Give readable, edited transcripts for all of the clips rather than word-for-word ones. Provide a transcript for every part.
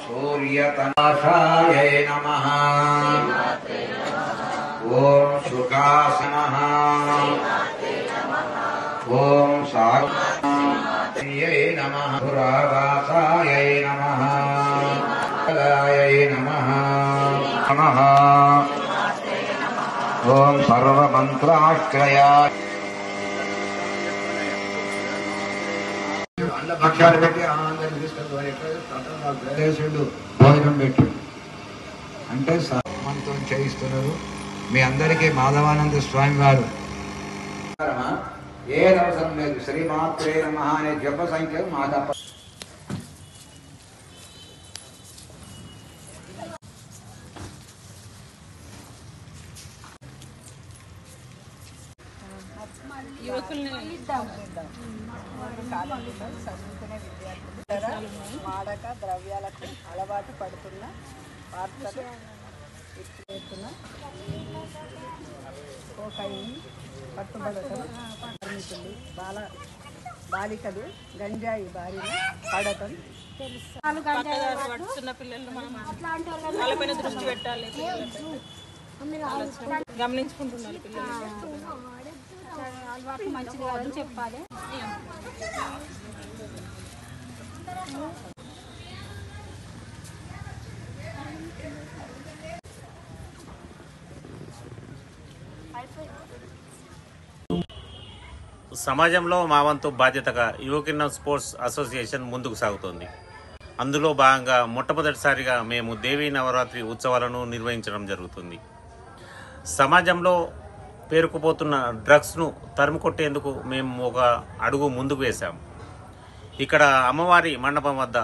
सूर्यतनाशाय नमः। ओम शुकासनः। ओम साक्षायै नमः। पुरावासाय नमः। नमः नमः। ओम सर्वमंत्राश्रयाय భక్ష్యాలు పెట్టి అందరిని తీసుకెళ్తాడు భోజనం పెట్టి అంటే మనతో చేయిస్తున్నారు. మీ అందరికీ మాధవానంద స్వామి వారు ఏ అవసరం లేదు. శ్రీమాత్రే నమః అనే జప సంఖ్య మాధవ మాదక ద్రవ్యాలకు అలవాటు పడుతున్న వార్తలు ఎత్తున కోకైన్ పట్టుబడటం కార్మికులు బాలికలు గంజాయి బారిన పడటం వాళ్ళపైన దృష్టి పెట్టాలి. గమనించుకుంటున్నారు పిల్లలు. అలవాటు మంచిది కాదని చెప్పాలి. సమాజంలో మా వంతు బాధ్యతగా యువకిన్న స్పోర్ట్స్ అసోసియేషన్ ముందుకు సాగుతోంది. అందులో భాగంగా మొట్టమొదటిసారిగా మేము దేవీ నవరాత్రి ఉత్సవాలను నిర్వహించడం జరుగుతుంది. సమాజంలో పేరుకుపోతున్న డ్రగ్స్ను తరిమికొట్టేందుకు మేము ఒక అడుగు ముందుకు వేశాం. ఇక్కడ అమ్మవారి మండపం వద్ద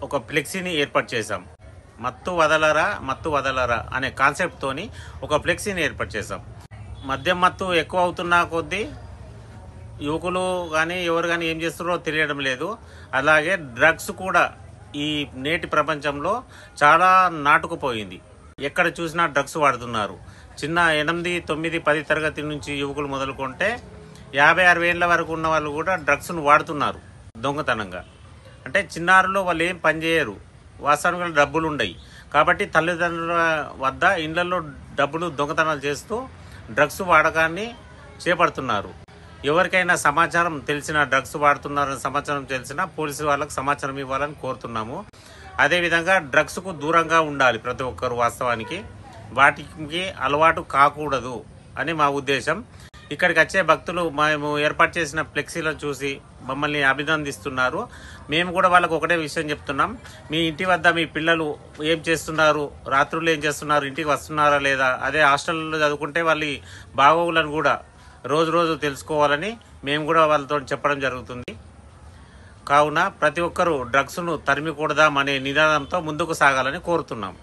ఒక ఫ్లెక్సీని ఏర్పాటు చేశాం. మత్తు వదలరా అనే కాన్సెప్ట్తోని ఒక ఫ్లెక్సీని ఏర్పాటు చేశాం. మద్యం మత్తు ఎక్కువ అవుతున్న కొద్దీ యువకులు కానీ ఎవరు కానీ ఏం చేస్తున్నారో తెలియడం లేదు. అలాగే డ్రగ్స్ కూడా ఈ నేటి ప్రపంచంలో చాలా నాటుకుపోయింది. ఎక్కడ చూసినా డ్రగ్స్ వాడుతున్నారు. చిన్న 8, 9, 10 తరగతి నుంచి యువకులు మొదలుకుంటే 50-60 ఏళ్ల వరకు ఉన్న వాళ్ళు కూడా డ్రగ్స్ను వాడుతున్నారు దొంగతనంగా. అంటే చిన్నారులు వాళ్ళు ఏం పని చేయరు, వాస్తవానికి డబ్బులు ఉండయి కాబట్టి తల్లిదండ్రుల వద్ద ఇళ్లలో డబ్బులు దొంగతనాలు చేస్తూ డ్రగ్స్ వాడకాన్ని చేపడుతున్నారు. ఎవరికైనా సమాచారం తెలిసిన డ్రగ్స్ వాడుతున్నారని సమాచారం తెలిసినా పోలీసు వాళ్ళకు సమాచారం ఇవ్వాలని కోరుతున్నాము. అదేవిధంగా డ్రగ్స్కు దూరంగా ఉండాలి ప్రతి ఒక్కరు. వాస్తవానికి వాటికి అలవాటు కాకూడదు అని మా ఉద్దేశం. ఇక్కడికి వచ్చే భక్తులు మేము ఏర్పాటు చేసిన ఫ్లెక్సీలను చూసి మమ్మల్ని అభినందిస్తున్నారు. మేము కూడా వాళ్ళకు ఒకటే విషయం చెప్తున్నాం. మీ ఇంటి వద్ద మీ పిల్లలు ఏం చేస్తున్నారు, రాత్రులు ఏం చేస్తున్నారు, ఇంటికి వస్తున్నారా లేదా, అదే హాస్టల్లో చదువుకుంటే వాళ్ళ బాగోగులను కూడా రోజు తెలుసుకోవాలని మేము కూడా వాళ్ళతో చెప్పడం జరుగుతుంది. కావున ప్రతి ఒక్కరూ డ్రగ్స్ను తరిమికూడదామనే నినాదంతో ముందుకు సాగాలని కోరుతున్నాం.